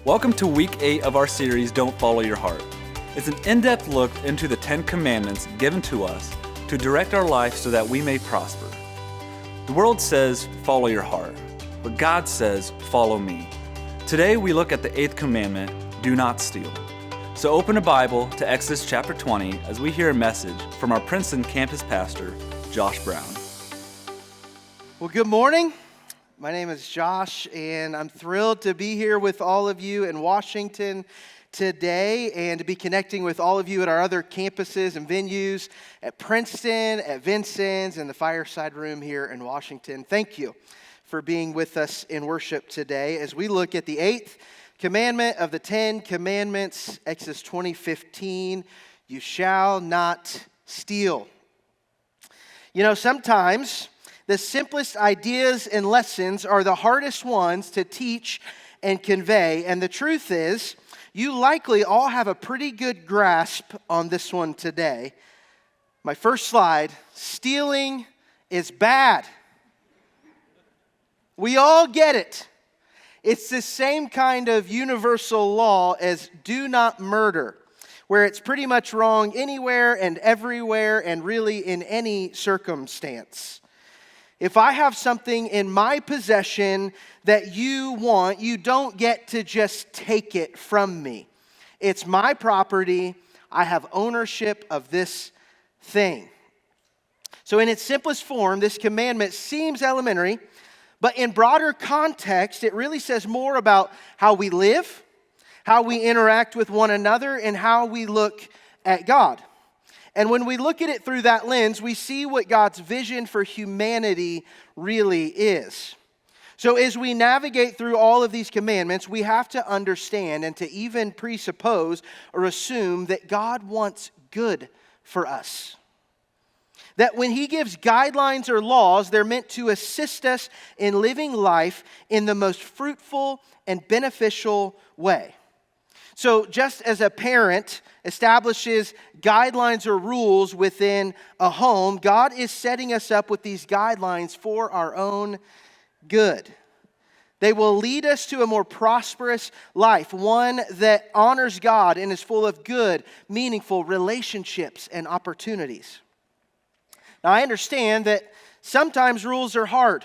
Welcome to week 8 of our series, Don't Follow Your Heart. It's an in-depth look into the 10 commandments given to us to direct our life so that we may prosper. The world says, follow your heart, but God says, follow me. Today we look at the 8th commandment, do not steal. So open a Bible to Exodus chapter 20 as we hear a message from our Princeton campus pastor, Josh Brown. Well, good morning. My name is Josh, and I'm thrilled to be here with all of you in Washington today and to be connecting with all of you at our other campuses and venues at Princeton, at Vincennes, and the Fireside Room here in Washington. Thank you for being with us in worship today as we look at the 8th commandment of the 10 commandments, Exodus 20:15, you shall not steal. You know, sometimes the simplest ideas and lessons are the hardest ones to teach and convey. And the truth is, you likely all have a pretty good grasp on this one today. My first slide, stealing is bad. We all get it. It's the same kind of universal law as do not murder, where it's pretty much wrong anywhere and everywhere and really in any circumstance. If I have something in my possession that you want, you don't get to just take it from me. It's my property. I have ownership of this thing. So in its simplest form, this commandment seems elementary, but in broader context, it really says more about how we live, how we interact with one another, and how we look at God. And when we look at it through that lens, we see what God's vision for humanity really is. So as we navigate through all of these commandments, we have to understand and to even presuppose or assume that God wants good for us. That when He gives guidelines or laws, they're meant to assist us in living life in the most fruitful and beneficial way. So just as a parent establishes guidelines or rules within a home, God is setting us up with these guidelines for our own good. They will lead us to a more prosperous life, one that honors God and is full of good, meaningful relationships and opportunities. Now, I understand that sometimes rules are hard.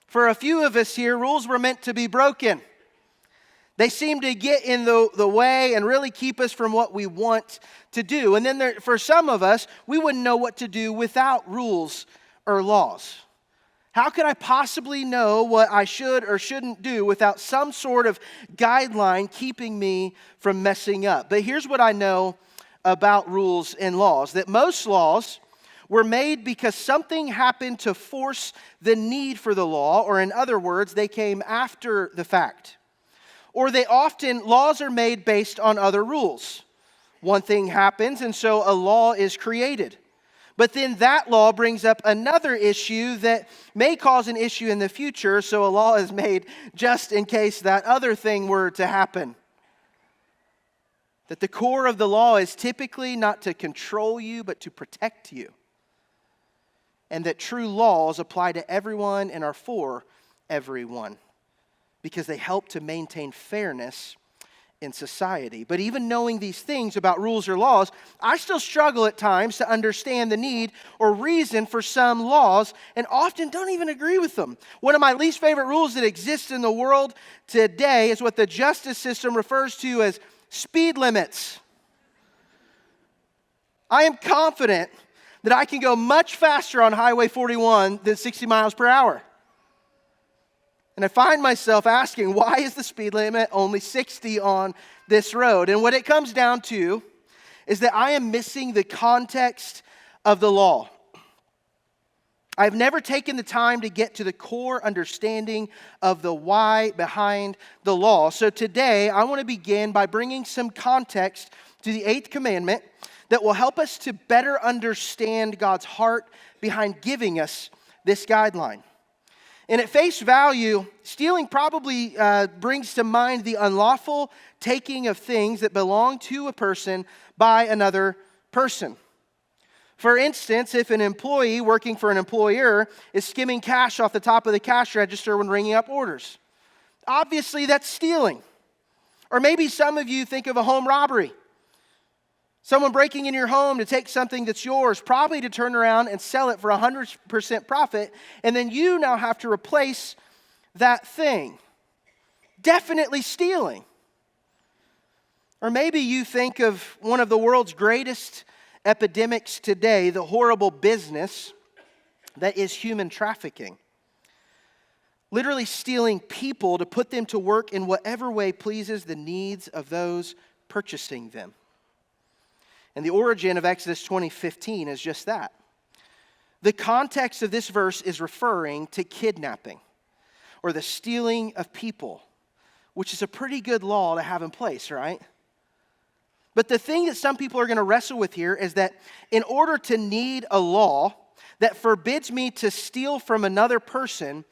For a few of us here, rules were meant to be broken. They seem to get in the way and really keep us from what we want to do. And then for some of us, we wouldn't know what to do without rules or laws. How could I possibly know what I should or shouldn't do without some sort of guideline keeping me from messing up? But here's what I know about rules and laws, that most laws were made because something happened to force the need for the law, or in other words, they came after the fact. Or laws are made based on other rules. One thing happens, and so a law is created. But then that law brings up another issue that may cause an issue in the future, so a law is made just in case that other thing were to happen. That the core of the law is typically not to control you, but to protect you. And that true laws apply to everyone and are for everyone, because they help to maintain fairness in society. But even knowing these things about rules or laws, I still struggle at times to understand the need or reason for some laws, and often don't even agree with them. One of my least favorite rules that exists in the world today is what the justice system refers to as speed limits. I am confident that I can go much faster on Highway 41 than 60 miles per hour. And I find myself asking, why is the speed limit only 60 on this road? And what it comes down to is that I am missing the context of the law. I've never taken the time to get to the core understanding of the why behind the law. So today, I want to begin by bringing some context to the 8th commandment that will help us to better understand God's heart behind giving us this guideline. And at face value, stealing probably brings to mind the unlawful taking of things that belong to a person by another person. For instance, if an employee working for an employer is skimming cash off the top of the cash register when ringing up orders, obviously that's stealing. Or maybe some of you think of a home robbery. Someone breaking in your home to take something that's yours, probably to turn around and sell it for 100% profit, and then you now have to replace that thing. Definitely stealing. Or maybe you think of one of the world's greatest epidemics today, the horrible business that is human trafficking. Literally stealing people to put them to work in whatever way pleases the needs of those purchasing them. And the origin of Exodus 20:15 is just that. The context of this verse is referring to kidnapping or the stealing of people, which is a pretty good law to have in place, right? But the thing that some people are going to wrestle with here is that in order to need a law that forbids me to steal from another person,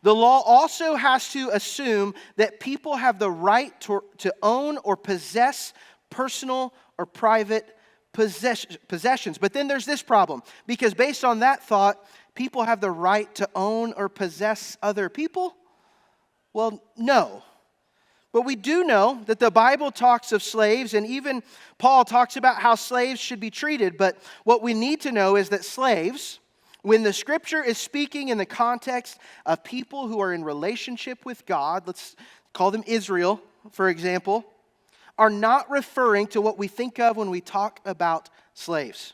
the law also has to assume that people have the right to own or possess personal or private possessions. But then there's this problem, because based on that thought, people have the right to own or possess other people? Well, no. But we do know that the Bible talks of slaves, and even Paul talks about how slaves should be treated. But what we need to know is that slaves, when the Scripture is speaking in the context of people who are in relationship with God, let's call them Israel, for example, are not referring to what we think of when we talk about slaves.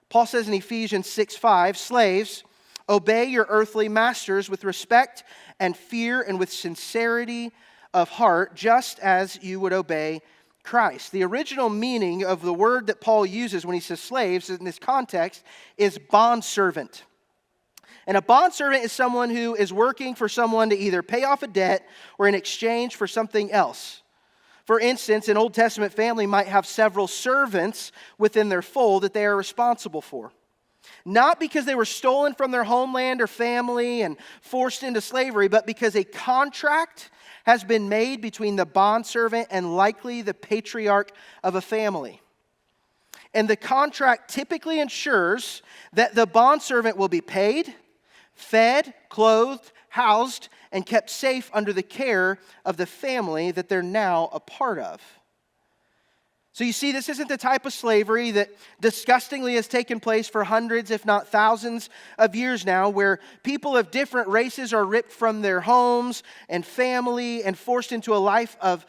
Paul says in Ephesians 6:5, slaves, obey your earthly masters with respect and fear and with sincerity of heart, just as you would obey Christ. The original meaning of the word that Paul uses when he says slaves in this context is bondservant. And a bondservant is someone who is working for someone to either pay off a debt or in exchange for something else. For instance, an Old Testament family might have several servants within their fold that they are responsible for. Not because they were stolen from their homeland or family and forced into slavery, but because a contract has been made between the bondservant and likely the patriarch of a family. And the contract typically ensures that the bondservant will be paid, fed, clothed, housed, and kept safe under the care of the family that they're now a part of. So you see, this isn't the type of slavery that disgustingly has taken place for hundreds, if not thousands of years now, where people of different races are ripped from their homes and family and forced into a life of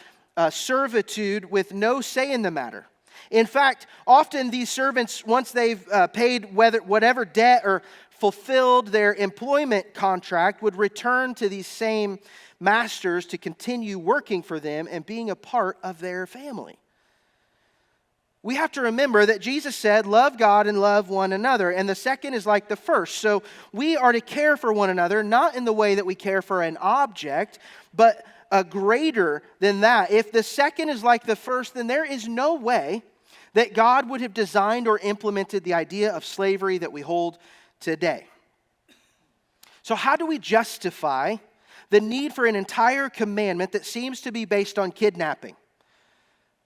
servitude with no say in the matter. In fact, often these servants, once they've paid whatever debt or fulfilled their employment contract, would return to these same masters to continue working for them and being a part of their family. We have to remember that Jesus said, love God and love one another. And the second is like the first. So we are to care for one another, not in the way that we care for an object, but greater than that. If the second is like the first, then there is no way that God would have designed or implemented the idea of slavery that we hold today. So how do we justify the need for an entire commandment that seems to be based on kidnapping?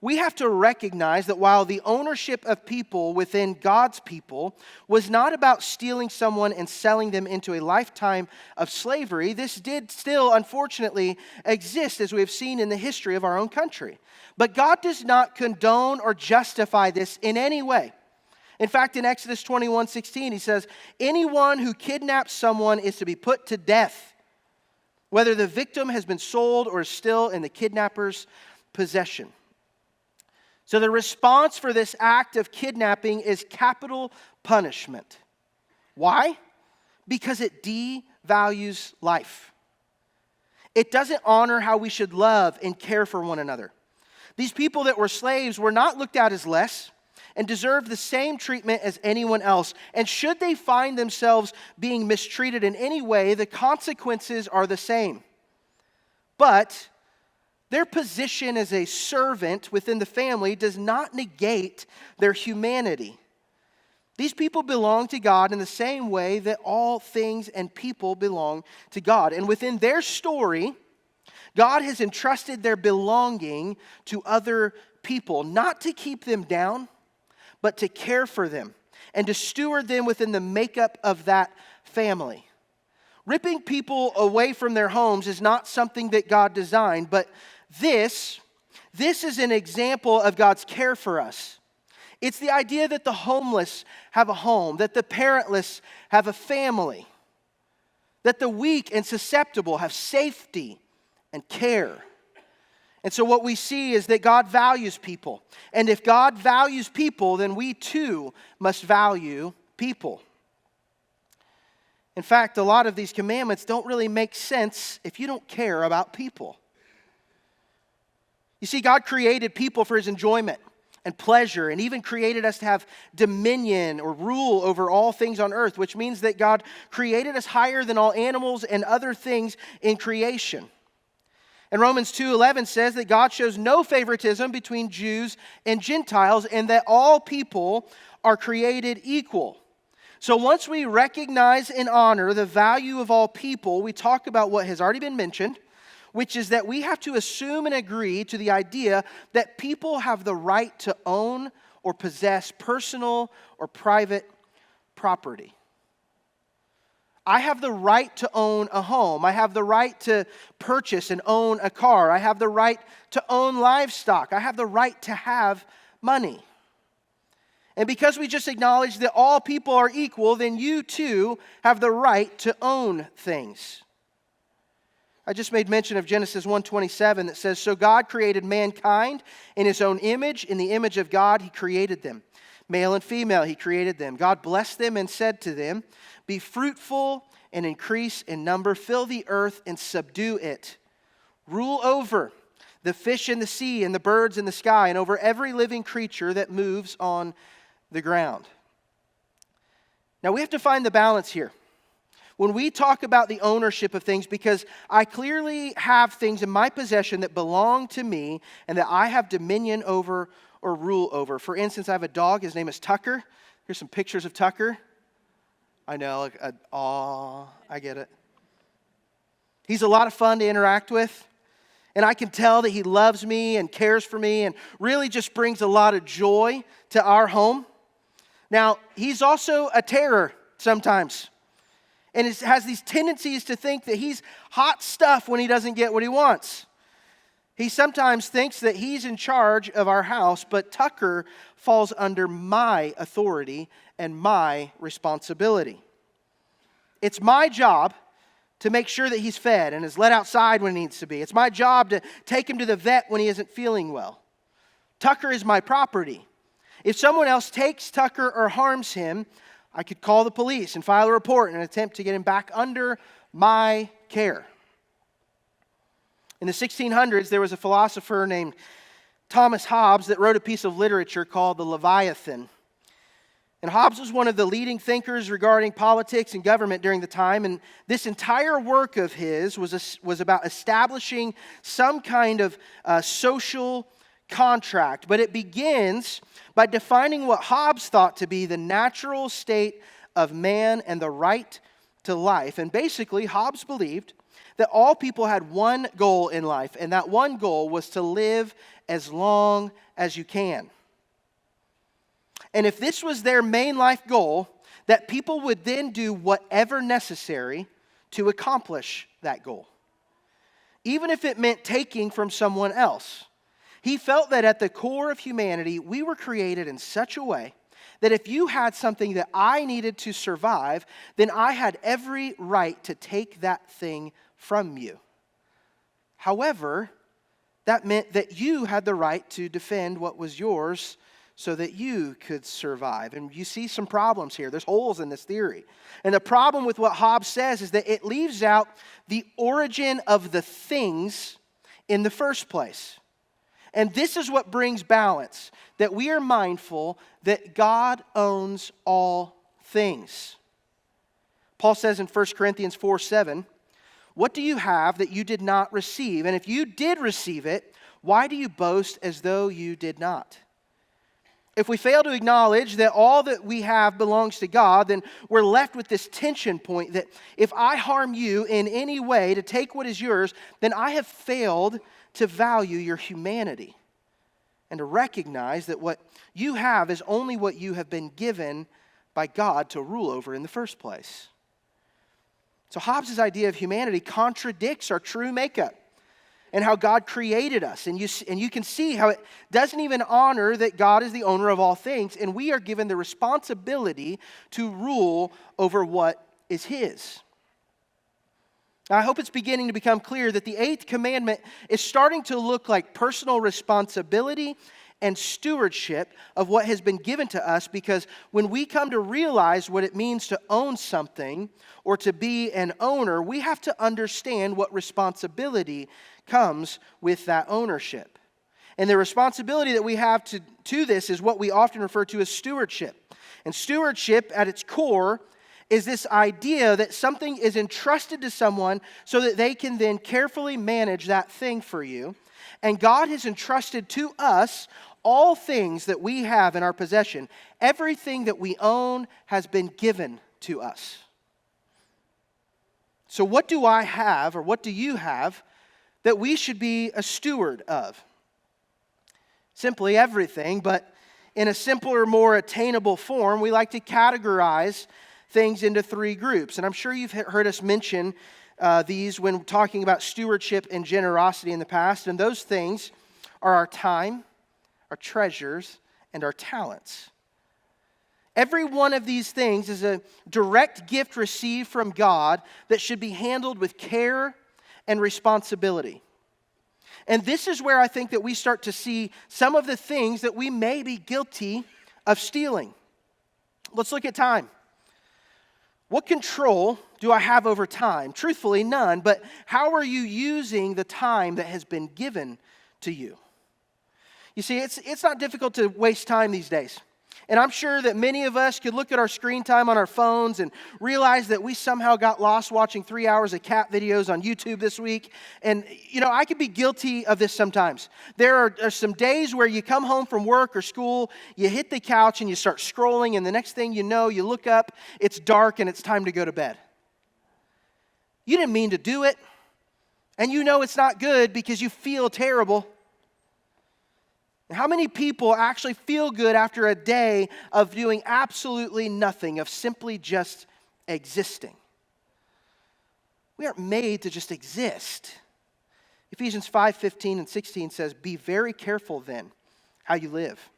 We have to recognize that while the ownership of people within God's people was not about stealing someone and selling them into a lifetime of slavery, this did still, unfortunately, exist as we have seen in the history of our own country. But God does not condone or justify this in any way. In fact, in Exodus 21:16, he says, anyone who kidnaps someone is to be put to death, whether the victim has been sold or is still in the kidnapper's possession. So the response for this act of kidnapping is capital punishment. Why? Because it devalues life. It doesn't honor how we should love and care for one another. These people that were slaves were not looked at as less and deserved the same treatment as anyone else. And should they find themselves being mistreated in any way, the consequences are the same. But their position as a servant within the family does not negate their humanity. These people belong to God in the same way that all things and people belong to God. And within their story, God has entrusted their belonging to other people, not to keep them down, but to care for them and to steward them within the makeup of that family. Ripping people away from their homes is not something that God designed, but this This is an example of God's care for us. It's the idea that the homeless have a home, that the parentless have a family, that the weak and susceptible have safety and care. And so what we see is that God values people. And if God values people, then we too must value people. In fact, a lot of these commandments don't really make sense if you don't care about people. You see, God created people for His enjoyment and pleasure, and even created us to have dominion or rule over all things on earth, which means that God created us higher than all animals and other things in creation. And Romans 2:11 says that God shows no favoritism between Jews and Gentiles, and that all people are created equal. So once we recognize and honor the value of all people, we talk about what has already been mentioned, which is that we have to assume and agree to the idea that people have the right to own or possess personal or private property. I have the right to own a home. I have the right to purchase and own a car. I have the right to own livestock. I have the right to have money. And because we just acknowledge that all people are equal, then you too have the right to own things. I just made mention of Genesis 1:27 that says, "So God created mankind in His own image. In the image of God He created them. Male and female He created them. God blessed them and said to them, 'Be fruitful and increase in number. Fill the earth and subdue it. Rule over the fish in the sea and the birds in the sky and over every living creature that moves on the ground.'" Now we have to find the balance here. When we talk about the ownership of things, because I clearly have things in my possession that belong to me and that I have dominion over or rule over. For instance, I have a dog. His name is Tucker. Here's some pictures of Tucker. I know, I get it. He's a lot of fun to interact with. And I can tell that he loves me and cares for me and really just brings a lot of joy to our home. Now, he's also a terror sometimes. And has these tendencies to think that he's hot stuff when he doesn't get what he wants. He sometimes thinks that he's in charge of our house, but Tucker falls under my authority and my responsibility. It's my job to make sure that he's fed and is let outside when he needs to be. It's my job to take him to the vet when he isn't feeling well. Tucker is my property. If someone else takes Tucker or harms him, I could call the police and file a report in an attempt to get him back under my care. In the 1600s, there was a philosopher named Thomas Hobbes that wrote a piece of literature called The Leviathan. And Hobbes was one of the leading thinkers regarding politics and government during the time, and this entire work of his was about establishing some kind of social contract. But it begins by defining what Hobbes thought to be the natural state of man and the right to life. And basically, Hobbes believed that all people had one goal in life, and that one goal was to live as long as you can. And if this was their main life goal, that people would then do whatever necessary to accomplish that goal, even if it meant taking from someone else. He felt that at the core of humanity, we were created in such a way that if you had something that I needed to survive, then I had every right to take that thing from you. However, that meant that you had the right to defend what was yours so that you could survive. And you see some problems here. There's holes in this theory. And the problem with what Hobbes says is that it leaves out the origin of the things in the first place. And this is what brings balance, that we are mindful that God owns all things. Paul says in 1 Corinthians 4:7, "What do you have that you did not receive? And if you did receive it, why do you boast as though you did not?" If we fail to acknowledge that all that we have belongs to God, then we're left with this tension point that if I harm you in any way to take what is yours, then I have failed to value your humanity and to recognize that what you have is only what you have been given by God to rule over in the first place. So Hobbes' idea of humanity contradicts our true makeup. and how God created us. And you can see how it doesn't even honor that God is the owner of all things, and we are given the responsibility to rule over what is His. Now, I hope it's beginning to become clear that the eighth commandment is starting to look like personal responsibility and stewardship of what has been given to us, because when we come to realize what it means to own something or to be an owner, we have to understand what responsibility comes with that ownership. And the responsibility that we have to this is what we often refer to as stewardship. And stewardship at its core is this idea that something is entrusted to someone so that they can then carefully manage that thing for you. And God has entrusted to us all things that we have in our possession. Everything that we own has been given to us. So what do I have, or what do you have, that we should be a steward of? Simply everything, but in a simpler, more attainable form, we like to categorize things into three groups. And I'm sure you've heard us mention these when talking about stewardship and generosity in the past. And those things are our time, our treasures, and our talents. Every one of these things is a direct gift received from God that should be handled with care and responsibility. And this is where I think that we start to see some of the things that we may be guilty of stealing. Let's look at time. What control do I have over time? Truthfully, none, but how are you using the time that has been given to you? You see, it's not difficult to waste time these days. And I'm sure that many of us could look at our screen time on our phones and realize that we somehow got lost watching 3 hours of cat videos on YouTube this week. And, I could be guilty of this sometimes. There are some days where you come home from work or school, you hit the couch and you start scrolling, and the next thing you know, you look up, it's dark, and it's time to go to bed. You didn't mean to do it, and you know it's not good because you feel terrible. How many people actually feel good after a day of doing absolutely nothing, of simply just existing? We aren't made to just exist. Ephesians 5:15 and 16 says, "Be very careful then how you live,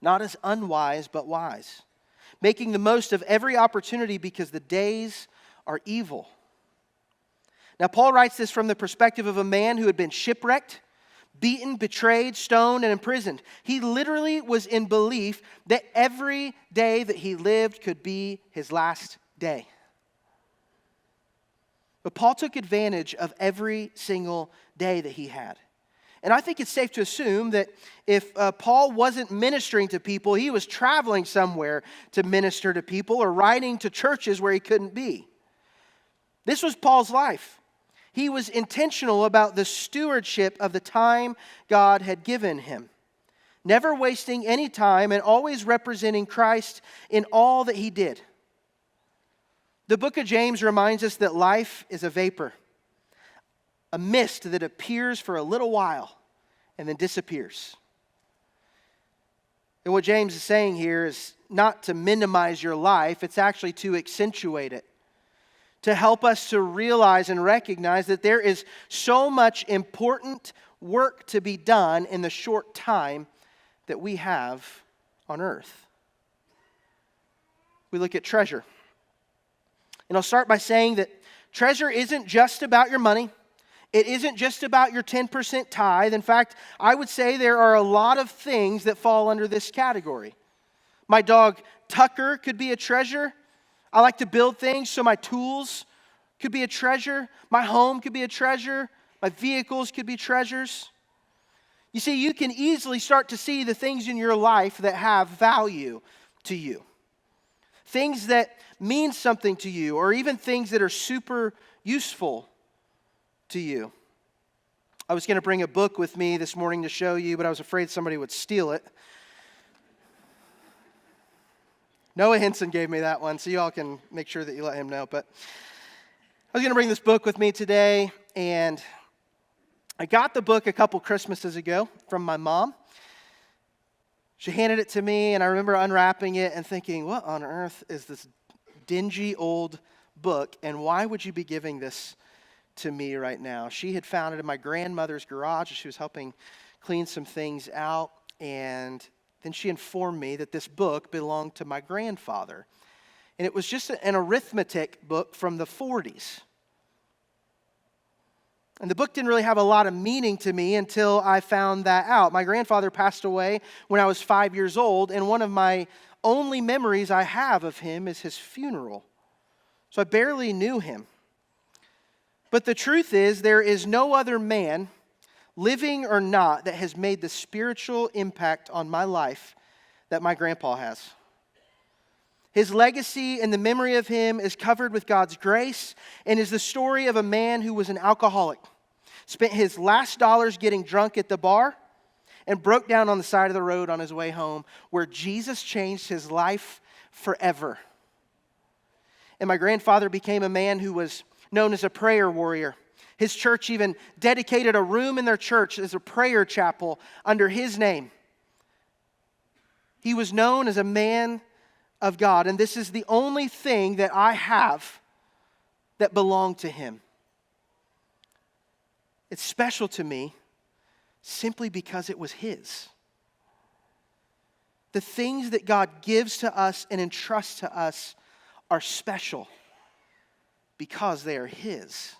not as unwise but wise, making the most of every opportunity because the days are evil." Now, Paul writes this from the perspective of a man who had been shipwrecked, beaten, betrayed, stoned, and imprisoned. He literally was in belief that every day that he lived could be his last day. But Paul took advantage of every single day that he had. And I think it's safe to assume that if Paul wasn't ministering to people, he was traveling somewhere to minister to people or writing to churches where he couldn't be. This was Paul's life. He was intentional about the stewardship of the time God had given him, never wasting any time and always representing Christ in all that he did. The book of James reminds us that life is a vapor, a mist that appears for a little while and then disappears. And what James is saying here is not to minimize your life, it's actually to accentuate it, to help us to realize and recognize that there is so much important work to be done in the short time that we have on earth. We look at treasure. And I'll start by saying that treasure isn't just about your money. It isn't just about your 10% tithe. In fact, I would say there are a lot of things that fall under this category. My dog Tucker could be a treasure. I like to build things, so my tools could be a treasure. My home could be a treasure. My vehicles could be treasures. You see, you can easily start to see the things in your life that have value to you. Things that mean something to you, or even things that are super useful to you. I was going to bring a book with me this morning to show you, but I was afraid somebody would steal it. Noah Henson gave me that one, so you all can make sure that you let him know. But I was going to bring this book with me today, and I got the book a couple Christmases ago from my mom. She handed it to me, and I remember unwrapping it and thinking, what on earth is this dingy old book, and why would you be giving this to me right now. She had found it in my grandmother's garage as she was helping clean some things out, and then she informed me that this book belonged to my grandfather. And it was just an arithmetic book from the 40s. And the book didn't really have a lot of meaning to me until I found that out. My grandfather passed away when I was 5 years old, and one of my only memories I have of him is his funeral. So I barely knew him. But the truth is, there is no other man, living or not, that has made the spiritual impact on my life that my grandpa has. His legacy and the memory of him is covered with God's grace and is the story of a man who was an alcoholic, spent his last dollars getting drunk at the bar, and broke down on the side of the road on his way home, where Jesus changed his life forever. And my grandfather became a man who was known as a prayer warrior. His church even dedicated a room in their church as a prayer chapel under his name. He was known as a man of God, and this is the only thing that I have that belonged to him. It's special to me simply because it was his. The things that God gives to us and entrusts to us are special because they are his.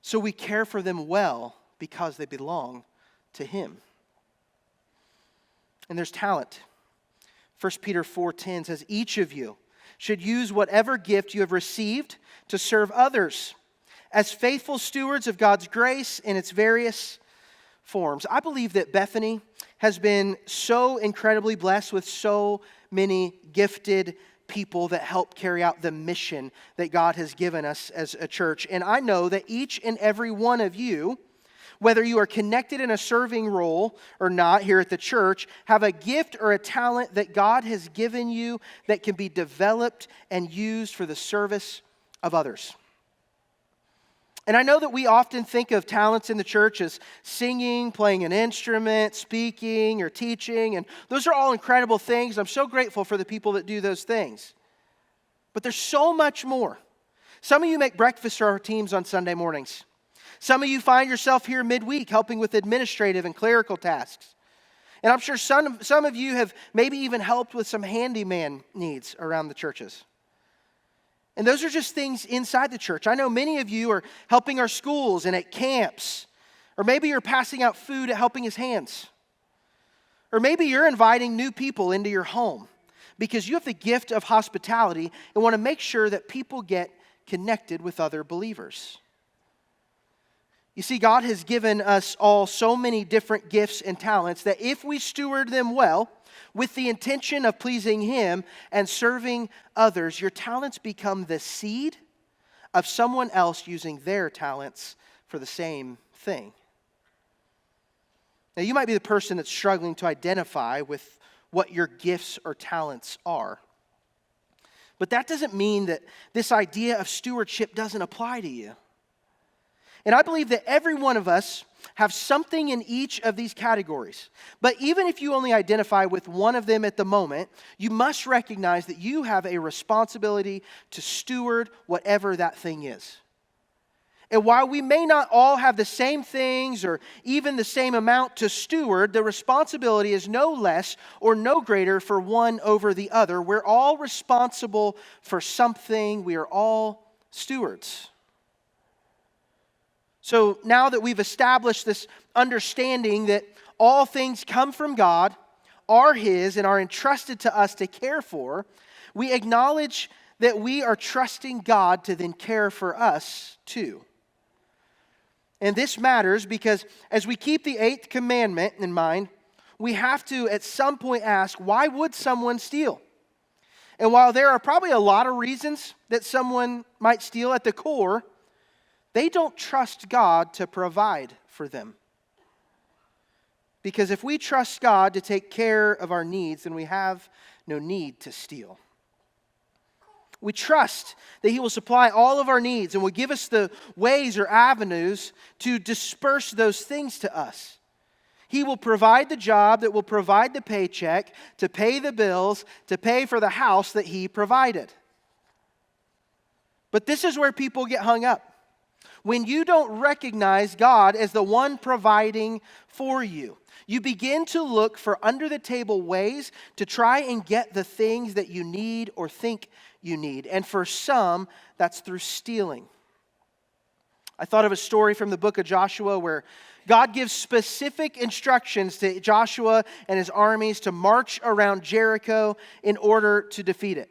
So we care for them well because they belong to him. And there's talent. 1 Peter 4:10 says, each of you should use whatever gift you have received to serve others as faithful stewards of God's grace in its various forms. I believe that Bethany has been so incredibly blessed with so many gifted people that help carry out the mission that God has given us as a church. And I know that each and every one of you, whether you are connected in a serving role or not here at the church, have a gift or a talent that God has given you that can be developed and used for the service of others. And I know that we often think of talents in the church as singing, playing an instrument, speaking, or teaching, and those are all incredible things. I'm so grateful for the people that do those things. But there's so much more. Some of you make breakfast for our teams on Sunday mornings. Some of you find yourself here midweek helping with administrative and clerical tasks. And I'm sure some of you have maybe even helped with some handyman needs around the churches. And those are just things inside the church. I know many of you are helping our schools and at camps. Or maybe you're passing out food at Helping His Hands. Or maybe you're inviting new people into your home because you have the gift of hospitality and want to make sure that people get connected with other believers. You see, God has given us all so many different gifts and talents that if we steward them well, with the intention of pleasing Him and serving others, your talents become the seed of someone else using their talents for the same thing. Now, you might be the person that's struggling to identify with what your gifts or talents are. But that doesn't mean that this idea of stewardship doesn't apply to you. And I believe that every one of us have something in each of these categories. But even if you only identify with one of them at the moment, you must recognize that you have a responsibility to steward whatever that thing is. And while we may not all have the same things or even the same amount to steward, the responsibility is no less or no greater for one over the other. We're all responsible for something. We are all stewards. So now that we've established this understanding that all things come from God, are His, and are entrusted to us to care for, we acknowledge that we are trusting God to then care for us too. And this matters because as we keep the 8th commandment in mind, we have to at some point ask, why would someone steal? And while there are probably a lot of reasons that someone might steal, at the core, they don't trust God to provide for them. Because if we trust God to take care of our needs, then we have no need to steal. We trust that He will supply all of our needs and will give us the ways or avenues to disperse those things to us. He will provide the job that will provide the paycheck to pay the bills, to pay for the house that He provided. But this is where people get hung up. when you don't recognize God as the one providing for you. You begin to look for under-the-table ways to try and get the things that you need or think you need. And for some, that's through stealing. I thought of a story from the book of Joshua where God gives specific instructions to Joshua and his armies to march around Jericho in order to defeat it.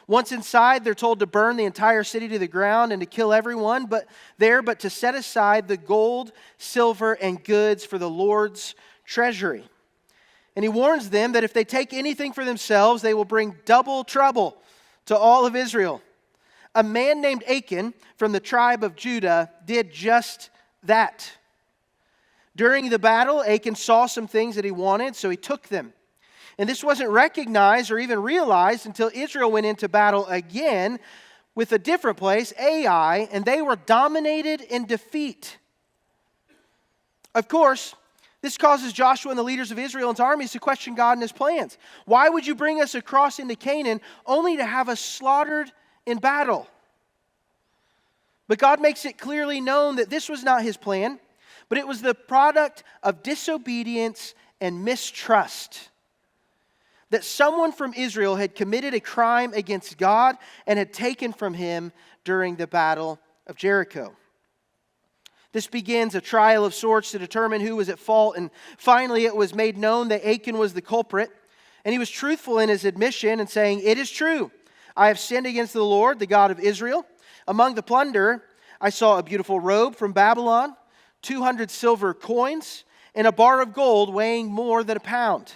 Once inside, they're told to burn the entire city to the ground and to kill everyone but to set aside the gold, silver, and goods for the Lord's treasury. And he warns them that if they take anything for themselves, they will bring double trouble to all of Israel. A man named Achan from the tribe of Judah did just that. During the battle, Achan saw some things that he wanted, so he took them. And this wasn't recognized or even realized until Israel went into battle again with a different place, Ai, and they were dominated in defeat. Of course, this causes Joshua and the leaders of Israel and his armies to question God and his plans. Why would you bring us across into Canaan only to have us slaughtered in battle? But God makes it clearly known that this was not his plan, but it was the product of disobedience and mistrust. That someone from Israel had committed a crime against God and had taken from him during the battle of Jericho. This begins a trial of sorts to determine who was at fault, and finally it was made known that Achan was the culprit, and he was truthful in his admission and saying, "It is true, I have sinned against the Lord, the God of Israel. Among the plunder, I saw a beautiful robe from Babylon, 200 silver coins, and a bar of gold weighing more than a pound.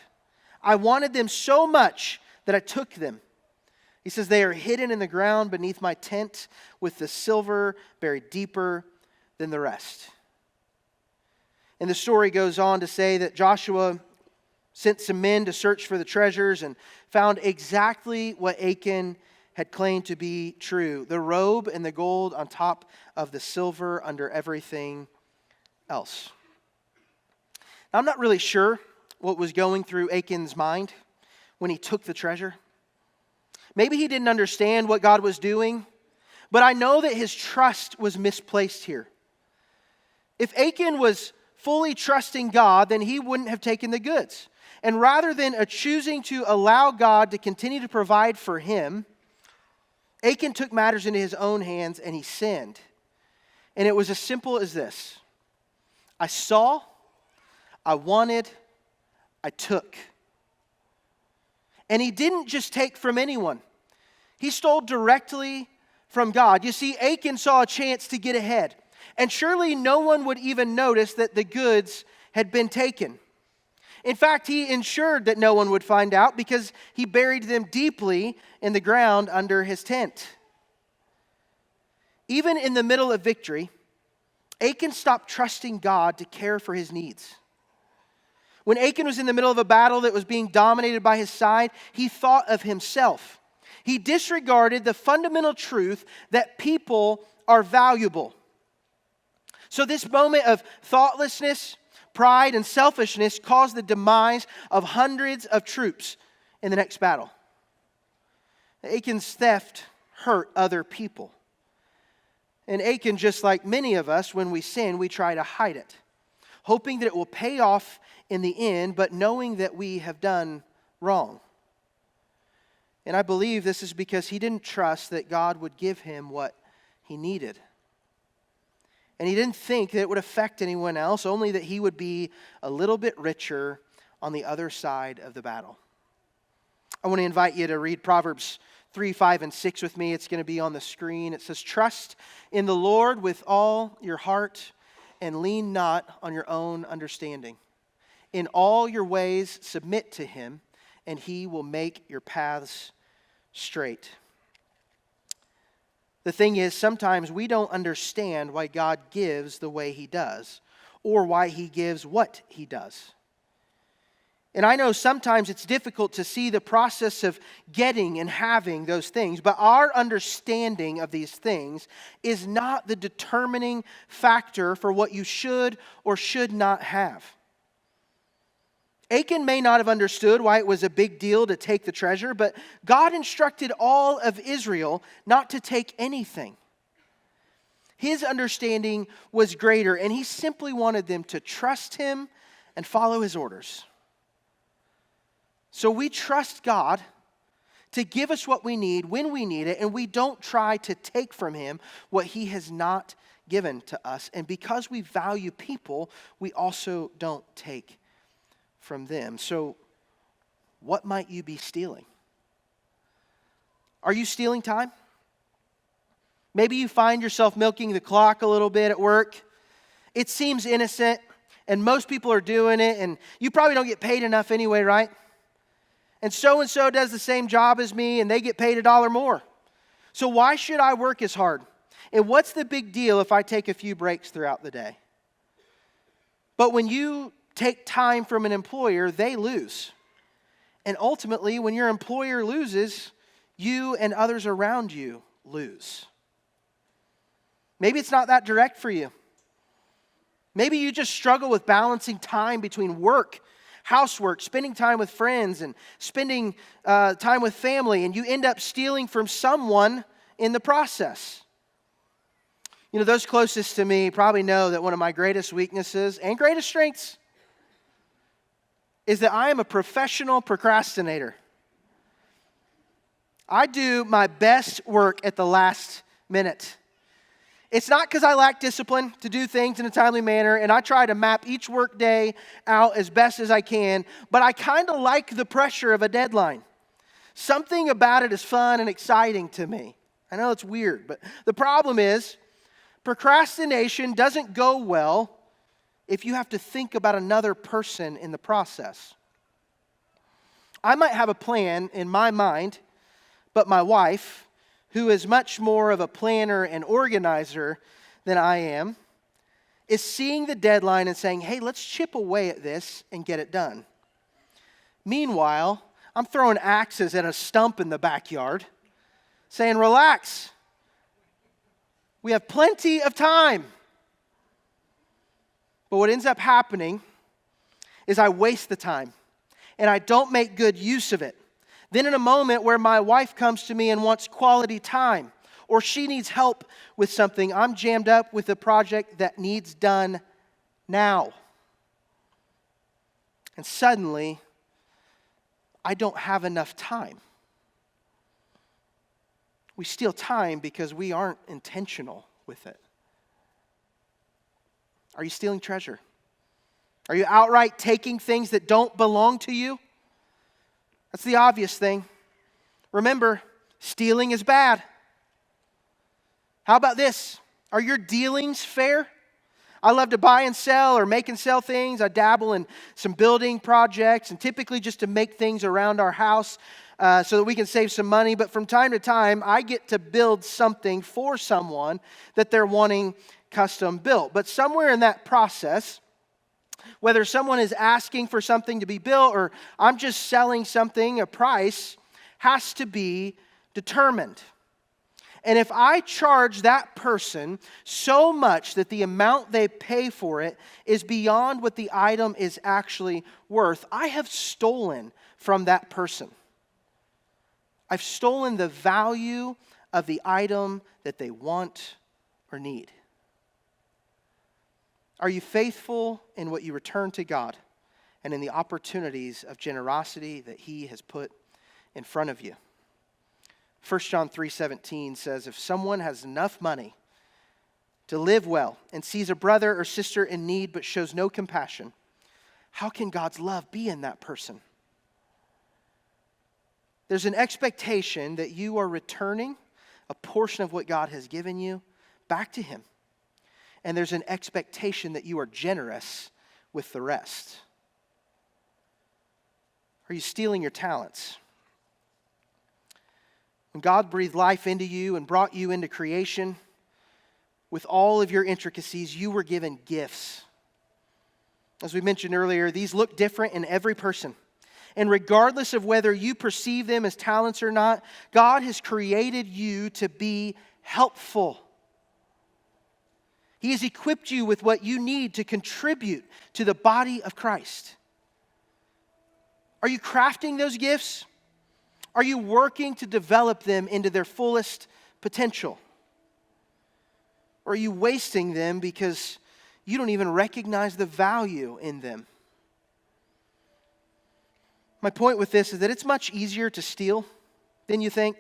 I wanted them so much that I took them." He says, "They are hidden in the ground beneath my tent with the silver buried deeper than the rest." And the story goes on to say that Joshua sent some men to search for the treasures and found exactly what Achan had claimed to be true: the robe and the gold on top of the silver under everything else. Now, I'm not really sure what was going through Achan's mind when he took the treasure. Maybe he didn't understand what God was doing, but I know that his trust was misplaced here. If Achan was fully trusting God, then he wouldn't have taken the goods. And rather than choosing to allow God to continue to provide for him, Achan took matters into his own hands and he sinned. And it was as simple as this: I saw, I wanted, I took. And he didn't just take from anyone. He stole directly from God. You see, Achan saw a chance to get ahead. And surely no one would even notice that the goods had been taken. In fact, he ensured that no one would find out because he buried them deeply in the ground under his tent. Even in the middle of victory, Achan stopped trusting God to care for his needs. When Achan was in the middle of a battle that was being dominated by his side, he thought of himself. He disregarded the fundamental truth that people are valuable. So this moment of thoughtlessness, pride, and selfishness caused the demise of hundreds of troops in the next battle. Achan's theft hurt other people. And Achan, just like many of us, when we sin, we try to hide it, hoping that it will pay off in the end, but knowing that we have done wrong. And I believe this is because he didn't trust that God would give him what he needed. And he didn't think that it would affect anyone else, only that he would be a little bit richer on the other side of the battle. I want to invite you to read Proverbs 3, 5, and 6 with me. It's going to be on the screen. It says, "Trust in the Lord with all your heart and lean not on your own understanding. In all your ways submit to him, and he will make your paths straight." The thing is, sometimes we don't understand why God gives the way he does, or why he gives what he does. And I know sometimes it's difficult to see the process of getting and having those things, but our understanding of these things is not the determining factor for what you should or should not have. Achan may not have understood why it was a big deal to take the treasure, but God instructed all of Israel not to take anything. His understanding was greater, and he simply wanted them to trust him and follow his orders. So we trust God to give us what we need when we need it, and we don't try to take from him what he has not given to us. And because we value people, we also don't take from them. So what might you be stealing? Are you stealing time? Maybe you find yourself milking the clock a little bit at work. It seems innocent, and most people are doing it, and you probably don't get paid enough anyway, right? And so does the same job as me, and they get paid $1 more. So why should I work as hard? And what's the big deal if I take a few breaks throughout the day? But when you take time from an employer, they lose. And ultimately, when your employer loses, you and others around you lose. Maybe it's not that direct for you. Maybe you just struggle with balancing time between work, housework, spending time with friends, and spending time with family, and you end up stealing from someone in the process. You know, those closest to me probably know that one of my greatest weaknesses and greatest strengths is that I am a professional procrastinator. I do my best work at the last minute. It's not because I lack discipline to do things in a timely manner, and I try to map each work day out as best as I can, but I kind of like the pressure of a deadline. Something about it is fun and exciting to me. I know it's weird, but the problem is procrastination doesn't go well if you have to think about another person in the process. I might have a plan in my mind, but my wife, who is much more of a planner and organizer than I am, is seeing the deadline and saying, hey, let's chip away at this and get it done. Meanwhile, I'm throwing axes at a stump in the backyard, saying, relax. We have plenty of time. But what ends up happening is I waste the time, and I don't make good use of it. Then in a moment where my wife comes to me and wants quality time, or she needs help with something, I'm jammed up with a project that needs done now. And suddenly, I don't have enough time. We steal time because we aren't intentional with it. Are you stealing treasure? Are you outright taking things that don't belong to you? That's the obvious thing. Remember, stealing is bad. How about this? Are your dealings fair? I love to buy and sell or make and sell things. I dabble in some building projects, and typically just to make things around our house so that we can save some money. But from time to time, I get to build something for someone that they're wanting custom built. But somewhere in that process, whether someone is asking for something to be built or I'm just selling something, a price has to be determined. And if I charge that person so much that the amount they pay for it is beyond what the item is actually worth, I have stolen from that person. I've stolen the value of the item that they want or need. Are you faithful in what you return to God and in the opportunities of generosity that He has put in front of you? 1 John 3:17 says, if someone has enough money to live well and sees a brother or sister in need but shows no compassion, how can God's love be in that person? There's an expectation that you are returning a portion of what God has given you back to Him. And there's an expectation that you are generous with the rest. Are you stealing your talents? When God breathed life into you and brought you into creation, with all of your intricacies, you were given gifts. As we mentioned earlier, these look different in every person. And regardless of whether you perceive them as talents or not, God has created you to be helpful. He has equipped you with what you need to contribute to the body of Christ. Are you crafting those gifts? Are you working to develop them into their fullest potential? Or are you wasting them because you don't even recognize the value in them? My point with this is that it's much easier to steal than you think.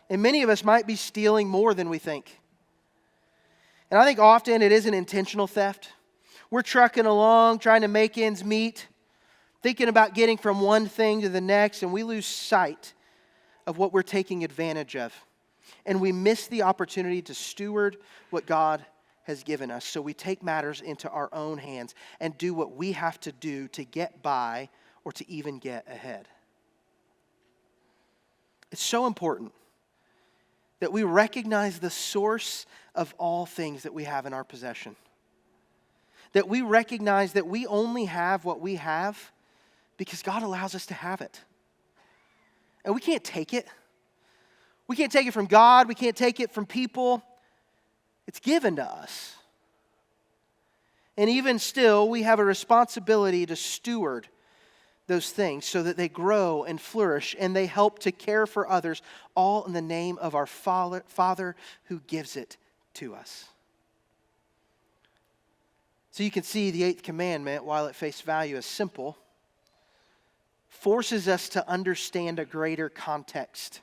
And many of us might be stealing more than we think. And I think often it is an intentional theft. We're trucking along, trying to make ends meet, thinking about getting from one thing to the next, and we lose sight of what we're taking advantage of. And we miss the opportunity to steward what God has given us. So we take matters into our own hands and do what we have to do to get by or to even get ahead. It's so important that we recognize the source of all things that we have in our possession. That we recognize that we only have what we have because God allows us to have it. And we can't take it. We can't take it from God. We can't take it from people. It's given to us. And even still, we have a responsibility to steward those things so that they grow and flourish and they help to care for others, all in the name of our Father who gives it to us. So you can see the 8th commandment, while at face value is simple, forces us to understand a greater context.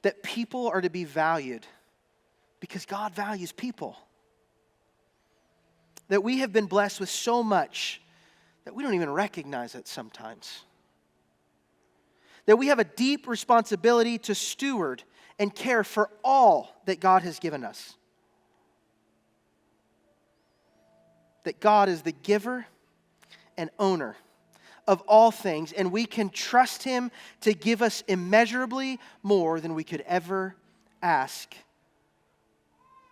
That people are to be valued because God values people. That we have been blessed with so much that we don't even recognize it sometimes. That we have a deep responsibility to steward and care for all that God has given us. That God is the giver and owner of all things, and we can trust Him to give us immeasurably more than we could ever ask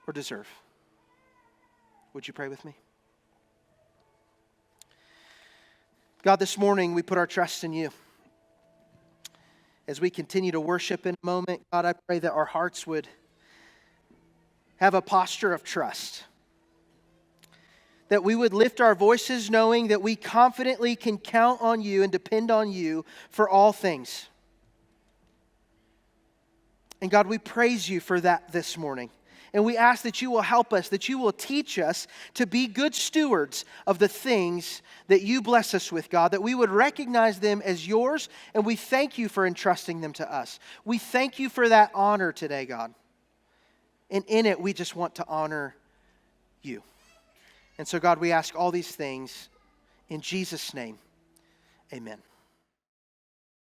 or deserve. Would you pray with me? God, this morning we put our trust in You. As we continue to worship in a moment, God, I pray that our hearts would have a posture of trust. That we would lift our voices knowing that we confidently can count on You and depend on You for all things. And God, we praise You for that this morning. And we ask that You will help us, that You will teach us to be good stewards of the things that You bless us with, God, that we would recognize them as Yours, and we thank You for entrusting them to us. We thank You for that honor today, God. And in it, we just want to honor You. And so, God, we ask all these things in Jesus' name. Amen.